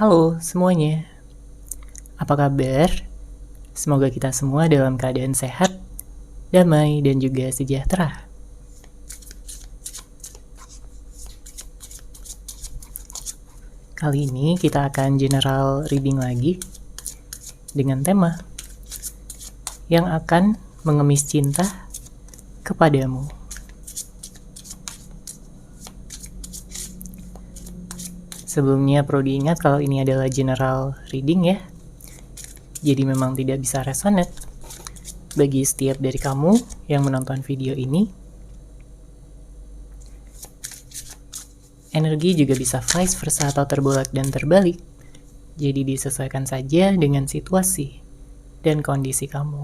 Halo semuanya, apa kabar? Semoga kita semua dalam keadaan sehat, damai, dan juga sejahtera. Kali ini kita akan general reading lagi dengan tema yang akan mengemis cinta kepadamu. Sebelumnya perlu diingat kalau ini adalah general reading ya. Jadi memang tidak bisa resonate bagi setiap dari kamu yang menonton video ini. Energi juga bisa vice versa atau terbolak dan terbalik. Jadi disesuaikan saja dengan situasi dan kondisi kamu.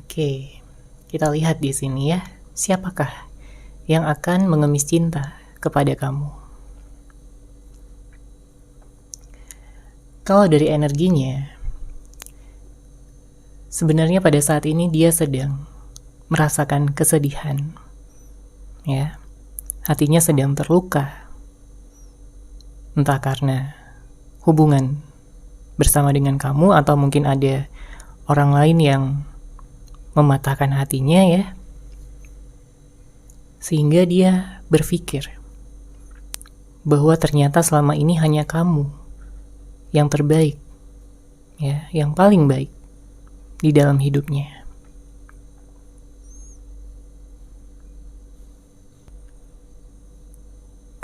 Oke, kita lihat di sini ya, siapakah yang akan mengemis cinta kepada kamu. Kalau dari energinya, sebenarnya pada saat ini dia sedang merasakan kesedihan. Ya, hatinya sedang terluka. Entah karena hubungan bersama dengan kamu atau mungkin ada orang lain yang mematahkan hatinya ya. Sehingga dia berpikir bahwa ternyata selama ini hanya kamu yang terbaik, ya, yang paling baik di dalam hidupnya.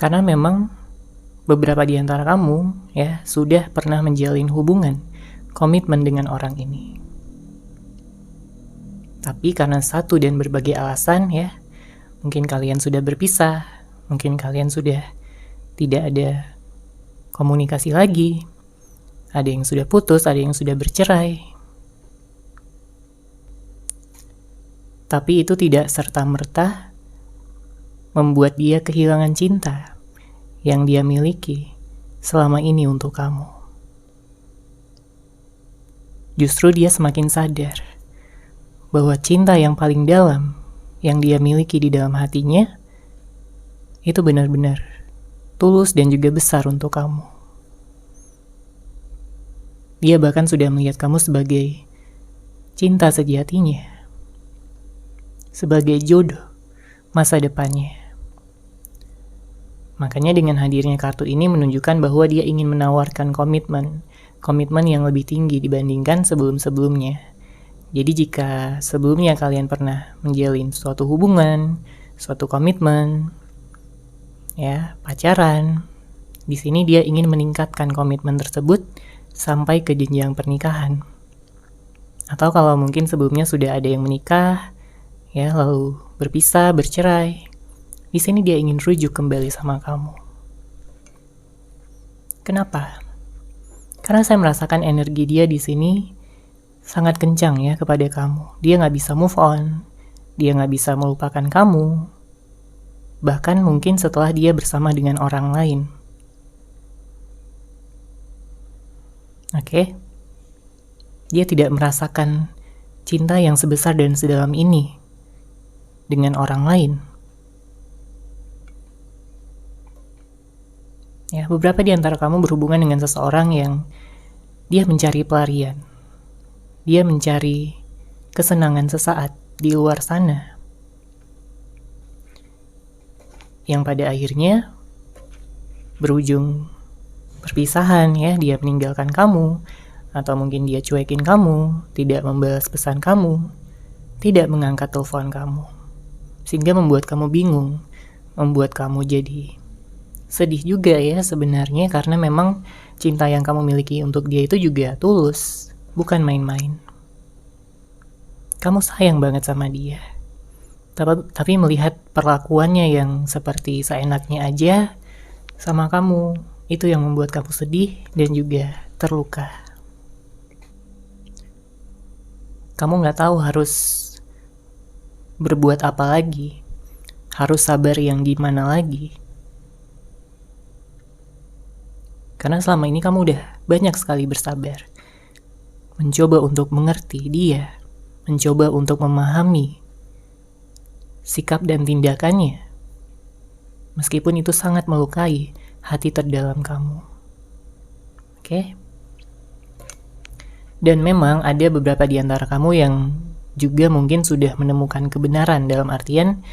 Karena memang beberapa di antara kamu ya sudah pernah menjalin hubungan, komitmen dengan orang ini. Tapi karena satu dan berbagai alasan ya, mungkin kalian sudah berpisah, mungkin kalian sudah tidak ada komunikasi lagi, ada yang sudah putus, ada yang sudah bercerai. Tapi itu tidak serta-merta membuat dia kehilangan cinta yang dia miliki selama ini untuk kamu. Justru dia semakin sadar bahwa cinta yang paling dalam yang dia miliki di dalam hatinya itu benar-benar tulus dan juga besar untuk kamu. Dia bahkan sudah melihat kamu sebagai cinta sejatinya, sebagai jodoh masa depannya. Makanya dengan hadirnya kartu ini menunjukkan bahwa dia ingin menawarkan komitmen yang lebih tinggi dibandingkan sebelum-sebelumnya. Jadi jika sebelumnya kalian pernah menjalin suatu hubungan, suatu komitmen, ya, pacaran, di sini dia ingin meningkatkan komitmen tersebut sampai ke jenjang pernikahan. Atau kalau mungkin sebelumnya sudah ada yang menikah, ya, lalu berpisah, bercerai, di sini dia ingin rujuk kembali sama kamu. Kenapa? Karena saya merasakan energi dia di sini sangat kencang ya kepada kamu. Dia nggak bisa move on, dia nggak bisa melupakan kamu, bahkan mungkin setelah dia bersama dengan orang lain. Oke? Dia tidak merasakan cinta yang sebesar dan sedalam ini dengan orang lain. Ya, beberapa di antara kamu berhubungan dengan seseorang yang dia mencari pelarian. Dia mencari kesenangan sesaat di luar sana. Yang pada akhirnya berujung perpisahan ya, dia meninggalkan kamu, atau mungkin dia cuekin kamu, tidak membalas pesan kamu, tidak mengangkat telepon kamu, sehingga membuat kamu bingung, membuat kamu jadi sedih juga ya sebenarnya, karena memang cinta yang kamu miliki untuk dia itu juga tulus, bukan main-main. Kamu sayang banget sama dia. Tapi melihat perlakuannya yang seperti seenaknya aja sama kamu, itu yang membuat kamu sedih dan juga terluka. Kamu gak tahu harus berbuat apa lagi, harus sabar yang gimana lagi. Karena selama ini kamu udah banyak sekali bersabar, mencoba untuk mengerti dia, mencoba untuk memahami sikap dan tindakannya. Meskipun itu sangat melukai hati terdalam kamu. Oke? Dan memang ada beberapa di antara kamu yang juga mungkin sudah menemukan kebenaran, dalam artian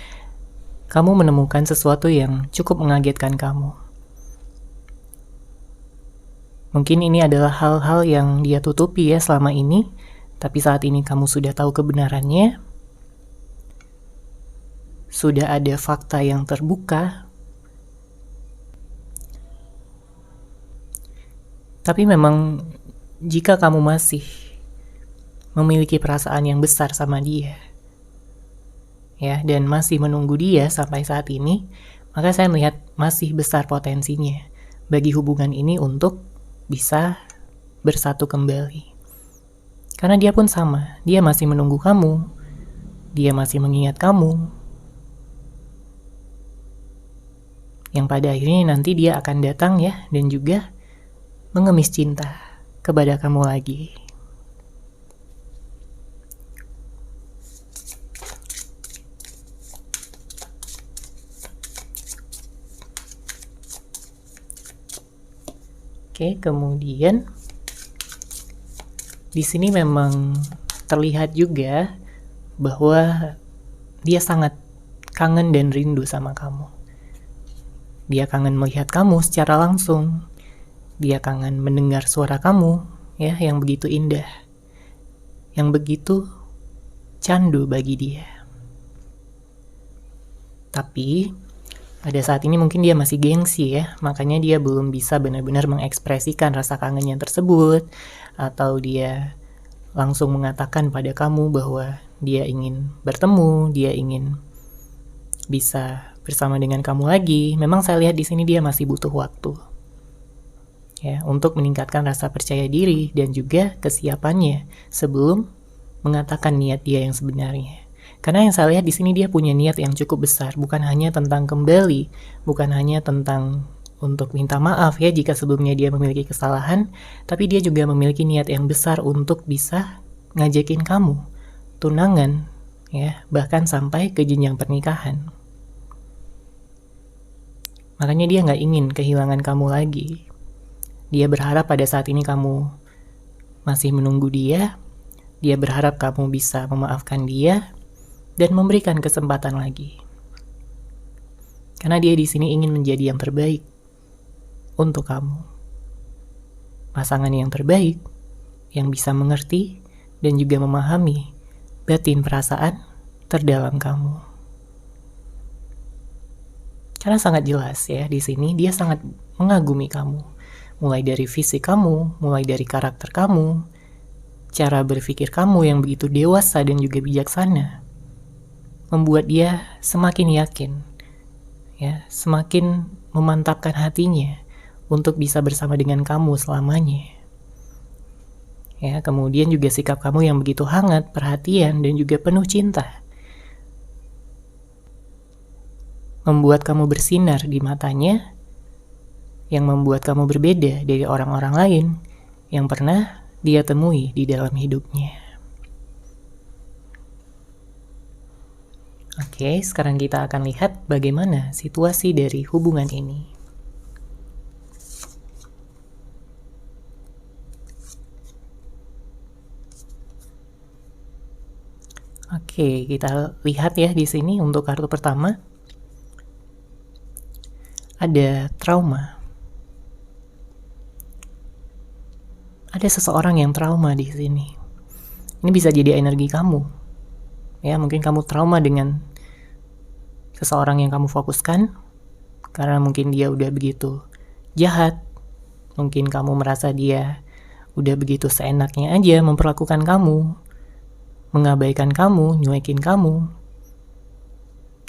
kamu menemukan sesuatu yang cukup mengagetkan kamu. Mungkin ini adalah hal-hal yang dia tutupi ya selama ini, tapi saat ini kamu sudah tahu kebenarannya, sudah ada fakta yang terbuka. Tapi memang jika kamu masih memiliki perasaan yang besar sama dia, ya, dan masih menunggu dia sampai saat ini, maka saya melihat masih besar potensinya bagi hubungan ini untuk bisa bersatu kembali. Karena dia pun sama, dia masih menunggu kamu, dia masih mengingat kamu, yang pada akhirnya nanti dia akan datang ya, dan juga mengemis cinta kepada kamu lagi. Oke, kemudian di sini memang terlihat juga bahwa dia sangat kangen dan rindu sama kamu. Dia kangen melihat kamu secara langsung. Dia kangen mendengar suara kamu, ya, yang begitu indah, yang begitu candu bagi dia. Tapi pada saat ini mungkin dia masih gengsi ya, makanya dia belum bisa benar-benar mengekspresikan rasa kangennya tersebut, atau dia langsung mengatakan pada kamu bahwa dia ingin bertemu, dia ingin bisa bersama dengan kamu lagi. Memang saya lihat di sini dia masih butuh waktu, ya, untuk meningkatkan rasa percaya diri dan juga kesiapannya sebelum mengatakan niat dia yang sebenarnya. Karena yang saya lihat di sini dia punya niat yang cukup besar, bukan hanya tentang kembali, bukan hanya tentang untuk minta maaf ya jika sebelumnya dia memiliki kesalahan, tapi dia juga memiliki niat yang besar untuk bisa ngajakin kamu tunangan, ya, bahkan sampai ke jenjang pernikahan. Makanya dia nggak ingin kehilangan kamu lagi. Dia berharap pada saat ini kamu masih menunggu dia. Dia berharap kamu bisa memaafkan dia dan memberikan kesempatan lagi. Karena dia di sini ingin menjadi yang terbaik untuk kamu. Pasangan yang terbaik, yang bisa mengerti dan juga memahami batin perasaan terdalam kamu. Karena sangat jelas ya, di sini dia sangat mengagumi kamu. Mulai dari fisik kamu, mulai dari karakter kamu, cara berpikir kamu yang begitu dewasa dan juga bijaksana, membuat dia semakin yakin, ya, semakin memantapkan hatinya untuk bisa bersama dengan kamu selamanya. Ya, kemudian juga sikap kamu yang begitu hangat, perhatian, dan juga penuh cinta, membuat kamu bersinar di matanya, yang membuat kamu berbeda dari orang-orang lain yang pernah dia temui di dalam hidupnya. Oke, sekarang kita akan lihat bagaimana situasi dari hubungan ini. Oke, kita lihat ya di sini untuk kartu pertama. Ada trauma. Ada seseorang yang trauma di sini. Ini bisa jadi energi kamu. Ya, mungkin kamu trauma dengan seseorang yang kamu fokuskan karena mungkin dia udah begitu jahat. Mungkin kamu merasa dia udah begitu seenaknya aja memperlakukan kamu, mengabaikan kamu, nyuekin kamu,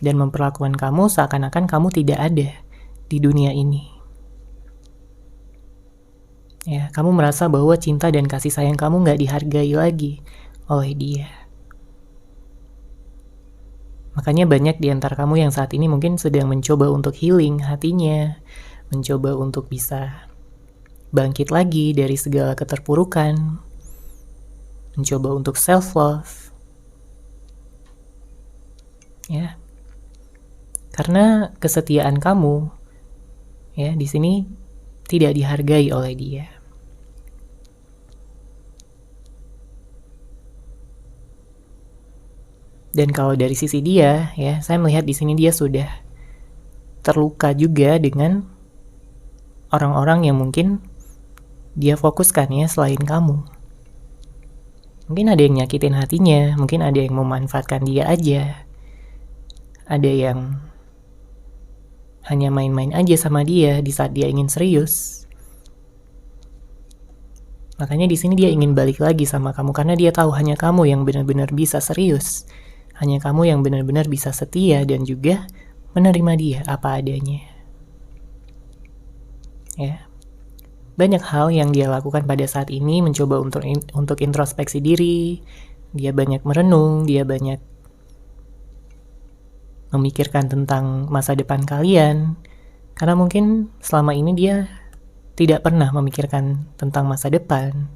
dan memperlakukan kamu seakan-akan kamu tidak ada di dunia ini. Ya, kamu merasa bahwa cinta dan kasih sayang kamu gak dihargai lagi oleh dia. Makanya banyak di antara kamu yang saat ini mungkin sedang mencoba untuk healing hatinya, mencoba untuk bisa bangkit lagi dari segala keterpurukan, mencoba untuk self-love. Ya. Karena kesetiaan kamu Ya, di sini tidak dihargai oleh dia. Dan kalau dari sisi dia, ya, saya melihat di sini dia sudah terluka juga dengan orang-orang yang mungkin dia fokuskan ya selain kamu. Mungkin ada yang nyakitin hatinya, mungkin ada yang memanfaatkan dia aja. Ada yang hanya main-main aja sama dia di saat dia ingin serius. Makanya di sini dia ingin balik lagi sama kamu karena dia tahu hanya kamu yang benar-benar bisa serius. Hanya kamu yang benar-benar bisa setia dan juga menerima dia apa adanya. Ya. Banyak hal yang dia lakukan pada saat ini mencoba untuk introspeksi diri. Dia banyak merenung, dia banyak memikirkan tentang masa depan kalian. Karena mungkin selama ini dia tidak pernah memikirkan tentang masa depan.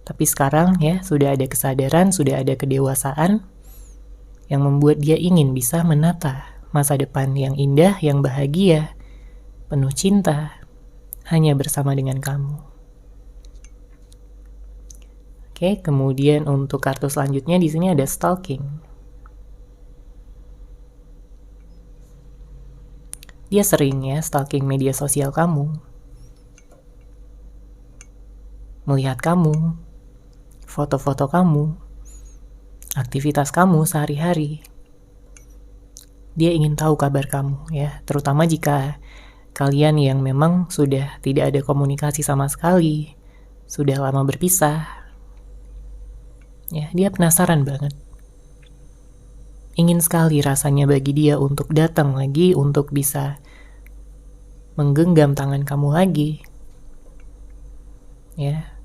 Tapi sekarang ya sudah ada kesadaran, sudah ada kedewasaan yang membuat dia ingin bisa menata masa depan yang indah, yang bahagia, penuh cinta, hanya bersama dengan kamu. Oke, kemudian untuk kartu selanjutnya di sini ada stalking. Dia sering ya stalking media sosial kamu. Melihat kamu, foto-foto kamu, aktivitas kamu sehari-hari. Dia ingin tahu kabar kamu ya, terutama jika kalian yang memang sudah tidak ada komunikasi sama sekali, sudah lama berpisah. Ya, dia penasaran banget. Ingin sekali rasanya bagi dia untuk datang lagi, untuk bisa menggenggam tangan kamu lagi. Ya,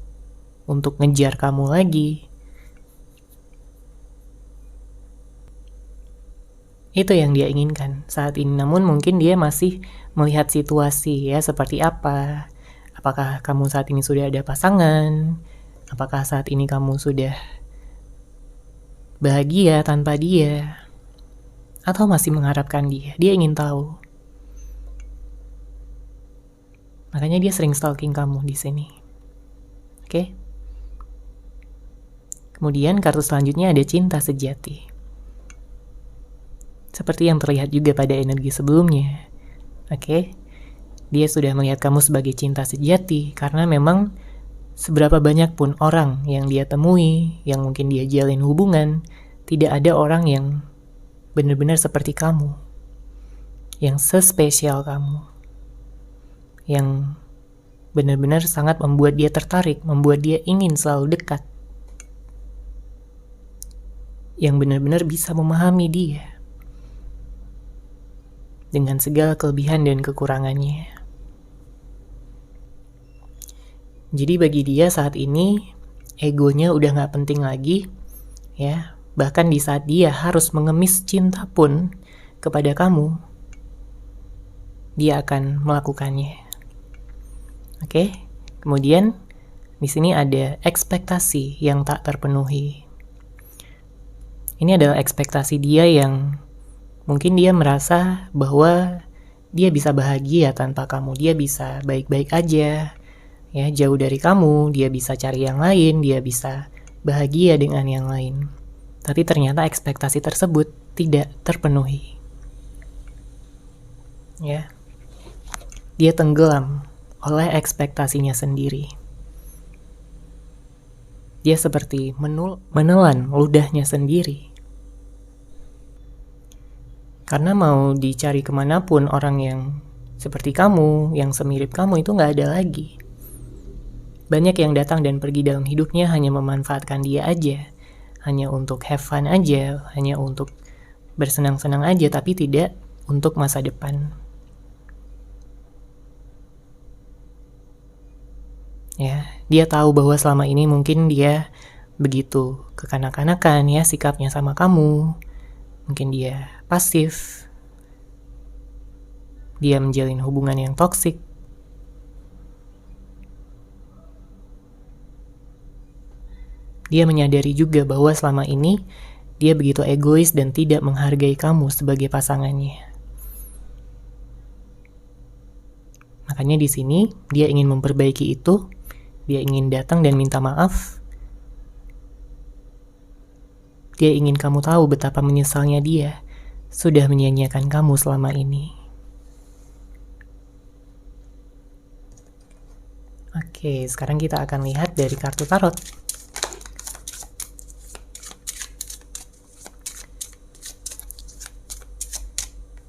untuk ngejar kamu lagi. Itu yang dia inginkan saat ini, namun mungkin dia masih melihat situasi ya seperti apa. Apakah kamu saat ini sudah ada pasangan? Apakah saat ini kamu sudah bahagia tanpa dia? Atau masih mengharapkan dia? Dia ingin tahu. Makanya dia sering stalking kamu di sini. Oke? Kemudian kartu selanjutnya ada cinta sejati. Seperti yang terlihat juga pada energi sebelumnya. Oke? Dia sudah melihat kamu sebagai cinta sejati karena memang seberapa banyak pun orang yang dia temui, yang mungkin dia jalin hubungan, tidak ada orang yang benar-benar seperti kamu. Yang sespesial kamu. Yang benar-benar sangat membuat dia tertarik, membuat dia ingin selalu dekat. Yang benar-benar bisa memahami dia. Dengan segala kelebihan dan kekurangannya. Jadi bagi dia saat ini, egonya udah gak penting lagi, ya. Bahkan di saat dia harus mengemis cinta pun kepada kamu, dia akan melakukannya. Oke? Kemudian di sini ada ekspektasi yang tak terpenuhi. Ini adalah ekspektasi dia yang mungkin dia merasa bahwa dia bisa bahagia tanpa kamu, dia bisa baik-baik aja, ya jauh dari kamu, dia bisa cari yang lain, dia bisa bahagia dengan yang lain. Tapi ternyata ekspektasi tersebut tidak terpenuhi. Ya, dia tenggelam oleh ekspektasinya sendiri. Dia seperti menelan ludahnya sendiri. Karena mau dicari kemanapun orang yang seperti kamu, yang semirip kamu itu gak ada lagi. Banyak yang datang dan pergi dalam hidupnya hanya memanfaatkan dia aja. Hanya untuk have fun aja, hanya untuk bersenang-senang aja, tapi tidak untuk masa depan. Ya, dia tahu bahwa selama ini mungkin dia begitu kekanak-kanakan ya sikapnya sama kamu. Mungkin dia pasif, dia menjalin hubungan yang toksik. Dia menyadari juga bahwa selama ini dia begitu egois dan tidak menghargai kamu sebagai pasangannya. Makanya di sini dia ingin memperbaiki itu, dia ingin datang dan minta maaf. Dia ingin kamu tahu betapa menyesalnya dia sudah menyia-nyiakan kamu selama ini. Oke, sekarang kita akan lihat dari kartu tarot.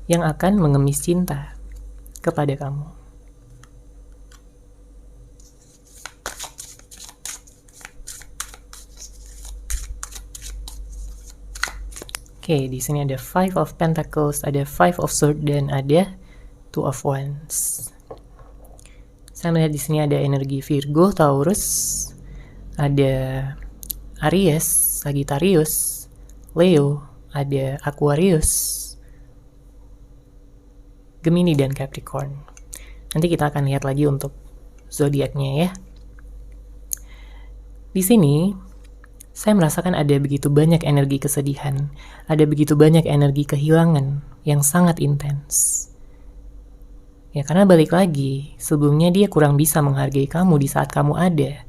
Yang akan mengemis cinta kepada kamu. Oke, di sini ada Five of Pentacles, ada Five of Swords, dan ada Two of Wands. Saya melihat di sini ada energi Virgo, Taurus, ada Aries, Sagittarius, Leo, ada Aquarius, Gemini, dan Capricorn. Nanti kita akan lihat lagi untuk zodiaknya ya. Di sini saya merasakan ada begitu banyak energi kesedihan, ada begitu banyak energi kehilangan yang sangat intens. Ya karena balik lagi, sebelumnya dia kurang bisa menghargai kamu di saat kamu ada.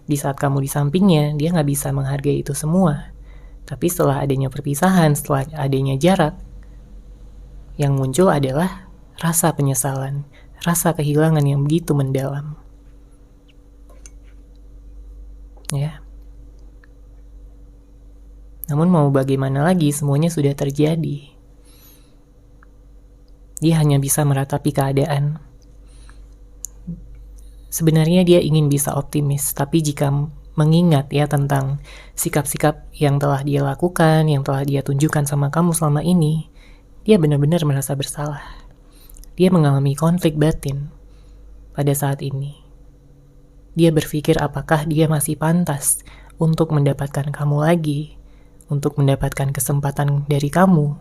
Di saat kamu di sampingnya, dia nggak bisa menghargai itu semua. Tapi setelah adanya perpisahan, setelah adanya jarak, yang muncul adalah rasa penyesalan, rasa kehilangan yang begitu mendalam. Ya. Namun mau bagaimana lagi, semuanya sudah terjadi. Dia hanya bisa meratapi keadaan. Sebenarnya dia ingin bisa optimis, tapi jika mengingat ya tentang sikap-sikap yang telah dia lakukan, yang telah dia tunjukkan sama kamu selama ini, dia benar-benar merasa bersalah. Dia mengalami konflik batin pada saat ini. Dia berpikir apakah dia masih pantas untuk mendapatkan kamu lagi, untuk mendapatkan kesempatan dari kamu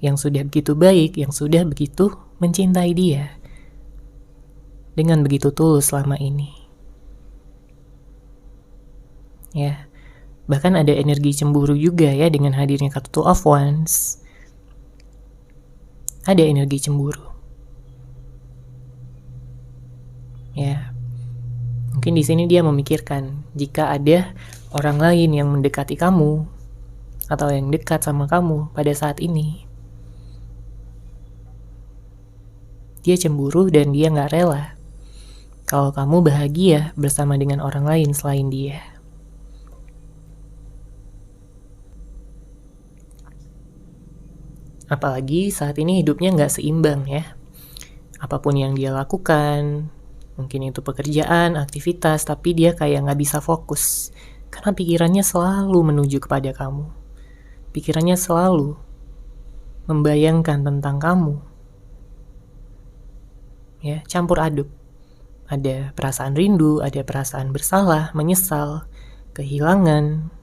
yang sudah begitu baik, yang sudah begitu mencintai dia dengan begitu tulus selama ini. Ya, bahkan ada energi cemburu juga ya dengan hadirnya kartu Two of Wands. Ada energi cemburu. Ya, mungkin di sini dia memikirkan jika ada orang lain yang mendekati kamu atau yang dekat sama kamu pada saat ini, dia cemburu dan dia nggak rela kalau kamu bahagia bersama dengan orang lain selain dia. Apalagi saat ini hidupnya nggak seimbang ya. Apapun yang dia lakukan, mungkin itu pekerjaan, aktivitas, tapi dia kayak nggak bisa fokus. Karena pikirannya selalu menuju kepada kamu. Pikirannya selalu membayangkan tentang kamu. Ya, campur aduk. Ada perasaan rindu, ada perasaan bersalah, menyesal, kehilangan.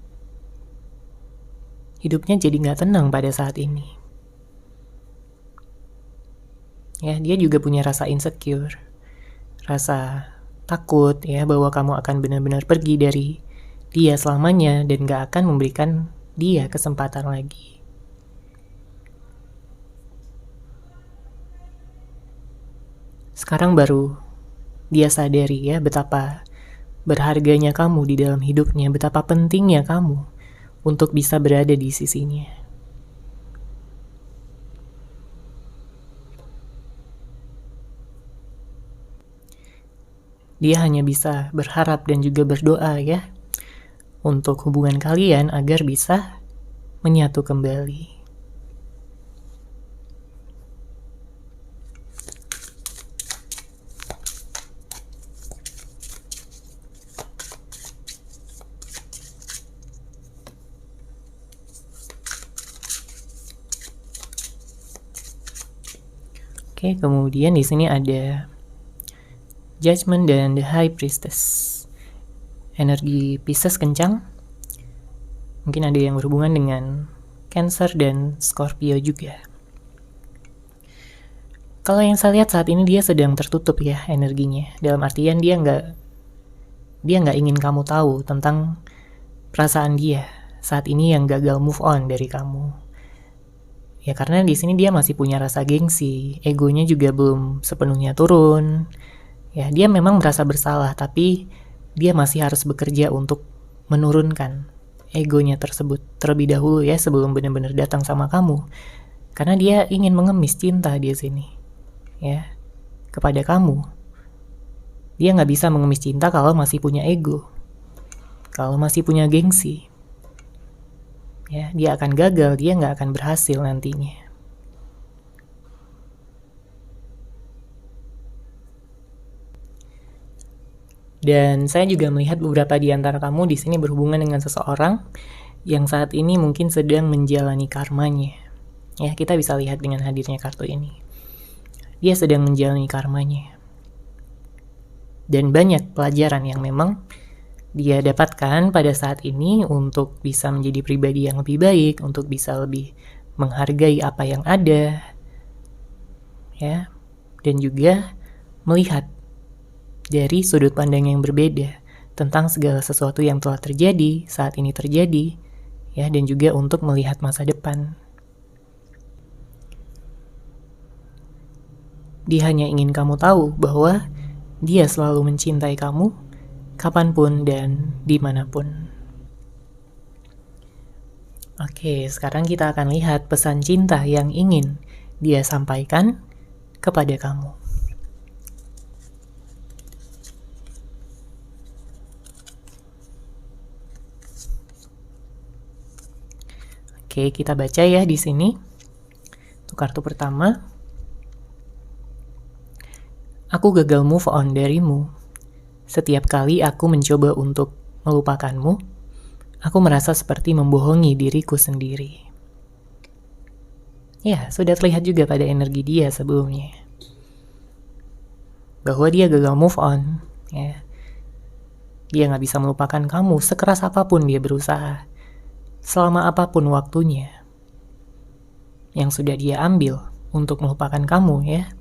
Hidupnya jadi nggak tenang pada saat ini. Ya, dia juga punya rasa insecure, rasa takut ya bahwa kamu akan benar-benar pergi dari dia selamanya dan gak akan memberikan dia kesempatan lagi. Sekarang baru dia sadari ya betapa berharganya kamu di dalam hidupnya, betapa pentingnya kamu untuk bisa berada di sisinya. Dia hanya bisa berharap dan juga berdoa ya untuk hubungan kalian agar bisa menyatu kembali. Oke, kemudian di sini ada Judgment dan The High Priestess. Energi Pisces kencang. Mungkin ada yang berhubungan dengan Cancer dan Scorpio juga. Kalau yang saya lihat saat ini dia sedang tertutup ya energinya. Dalam artian dia nggak ingin kamu tahu tentang perasaan dia saat ini yang gagal move on dari kamu. Ya karena di sini dia masih punya rasa gengsi, egonya juga belum sepenuhnya turun. Ya, dia memang merasa bersalah, tapi dia masih harus bekerja untuk menurunkan egonya tersebut terlebih dahulu ya, sebelum benar-benar datang sama kamu. Karena dia ingin mengemis cinta di sini, ya, kepada kamu. Dia nggak bisa mengemis cinta kalau masih punya ego, kalau masih punya gengsi. Ya, dia akan gagal, dia nggak akan berhasil nantinya. Dan saya juga melihat beberapa di antara kamu di sini berhubungan dengan seseorang yang saat ini mungkin sedang menjalani karmanya. Ya, kita bisa lihat dengan hadirnya kartu ini. Dia sedang menjalani karmanya. Dan banyak pelajaran yang memang dia dapatkan pada saat ini untuk bisa menjadi pribadi yang lebih baik, untuk bisa lebih menghargai apa yang ada, ya, dan juga melihat dari sudut pandang yang berbeda tentang segala sesuatu yang telah terjadi, saat ini terjadi, ya, dan juga untuk melihat masa depan. Dia hanya ingin kamu tahu bahwa dia selalu mencintai kamu, kapanpun dan dimanapun. Oke, sekarang kita akan lihat pesan cinta yang ingin dia sampaikan kepada kamu. Oke, kita baca ya di sini. Untuk kartu pertama, aku gagal move on darimu. Setiap kali aku mencoba untuk melupakanmu, aku merasa seperti membohongi diriku sendiri. Ya, sudah terlihat juga pada energi dia sebelumnya. Bahwa dia gagal move on, ya. Dia gak bisa melupakan kamu, sekeras apapun dia berusaha. Selama apapun waktunya yang sudah dia ambil untuk melupakan kamu, ya.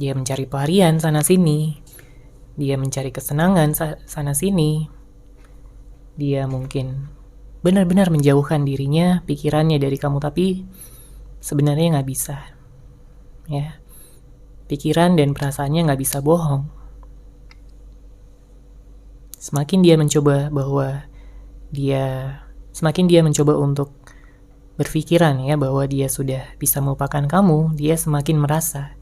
Dia mencari pelarian sana-sini. Dia mencari kesenangan sana-sini. Dia mungkin benar-benar menjauhkan dirinya, pikirannya dari kamu, tapi sebenarnya gak bisa. Ya, pikiran dan perasaannya gak bisa bohong. Semakin dia mencoba untuk berpikiran ya bahwa dia sudah bisa melupakan kamu, dia semakin merasa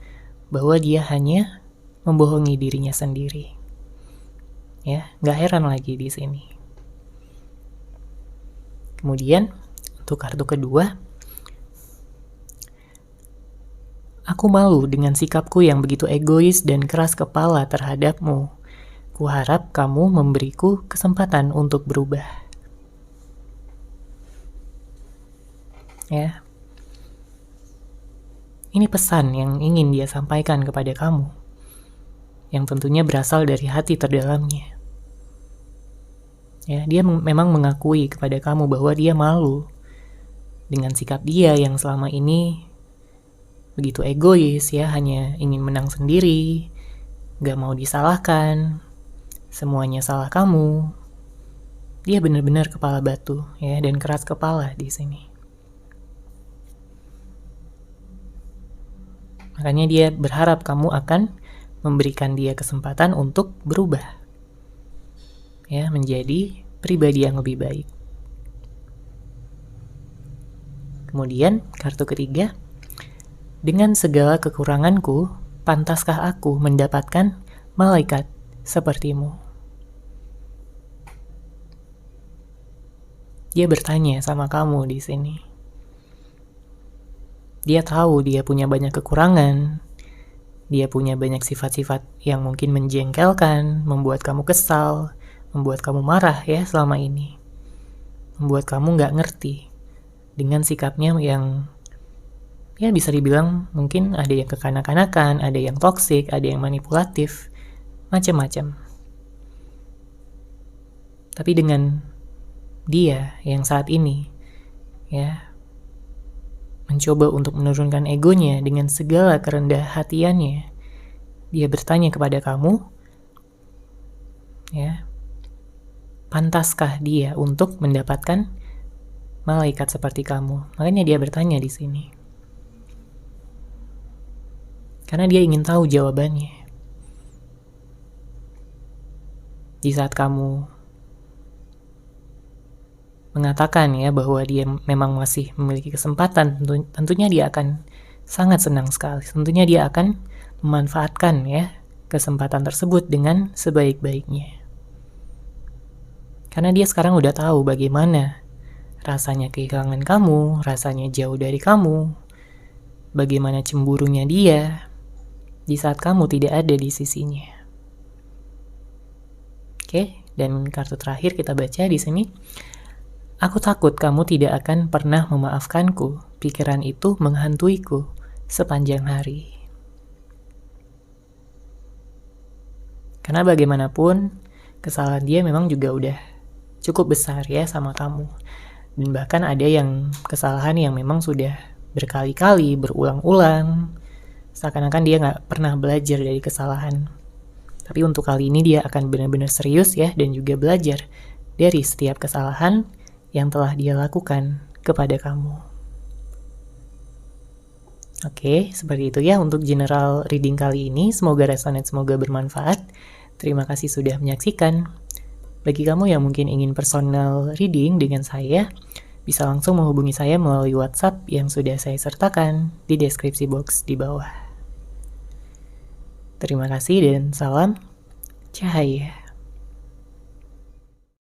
bahwa dia hanya membohongi dirinya sendiri. Ya, gak heran lagi di sini. Kemudian untuk kartu kedua, aku malu dengan sikapku yang begitu egois dan keras kepala terhadapmu. Kuharap kamu memberiku kesempatan untuk berubah. Ya. Ini pesan yang ingin dia sampaikan kepada kamu, yang tentunya berasal dari hati terdalamnya. Ya, dia memang mengakui kepada kamu bahwa dia malu dengan sikap dia yang selama ini begitu egois, ya, hanya ingin menang sendiri, gak mau disalahkan, semuanya salah kamu. Dia benar-benar kepala batu, ya, dan keras kepala di sini. Makanya dia berharap kamu akan memberikan dia kesempatan untuk berubah, ya, menjadi pribadi yang lebih baik. Kemudian kartu ketiga, dengan segala kekuranganku, pantaskah aku mendapatkan malaikat sepertimu? Dia bertanya sama kamu di sini. Dia tahu dia punya banyak kekurangan, dia punya banyak sifat-sifat yang mungkin menjengkelkan, membuat kamu kesal, membuat kamu marah ya selama ini, membuat kamu gak ngerti dengan sikapnya yang ya bisa dibilang mungkin ada yang kekanak-kanakan, ada yang toksik, ada yang manipulatif, macam-macam. Tapi dengan dia yang saat ini ya mencoba untuk menurunkan egonya dengan segala kerendah hatiannya, dia bertanya kepada kamu, ya, pantaskah dia untuk mendapatkan malaikat seperti kamu. Makanya dia bertanya di sini. Karena dia ingin tahu jawabannya. Di saat kamu mengatakan ya bahwa dia memang masih memiliki kesempatan, tentunya dia akan sangat senang sekali. Tentunya dia akan memanfaatkan ya kesempatan tersebut dengan sebaik-baiknya. Karena dia sekarang udah tahu bagaimana rasanya kehilangan kamu, rasanya jauh dari kamu, bagaimana cemburunya dia di saat kamu tidak ada di sisinya. Oke, dan kartu terakhir kita baca di sini. Aku takut kamu tidak akan pernah memaafkanku. Pikiran itu menghantuiku sepanjang hari. Karena bagaimanapun, kesalahan dia memang juga udah cukup besar ya sama kamu. Dan bahkan ada yang kesalahan yang memang sudah berkali-kali, berulang-ulang. Seakan-akan dia gak pernah belajar dari kesalahan. Tapi untuk kali ini dia akan benar-benar serius ya, dan juga belajar dari setiap kesalahan yang telah dia lakukan kepada kamu. Oke, seperti itu ya untuk general reading kali ini. Semoga resonate, semoga bermanfaat. Terima kasih sudah menyaksikan. Bagi kamu yang mungkin ingin personal reading dengan saya, bisa langsung menghubungi saya melalui WhatsApp yang sudah saya sertakan di deskripsi box di bawah. Terima kasih dan salam cahaya.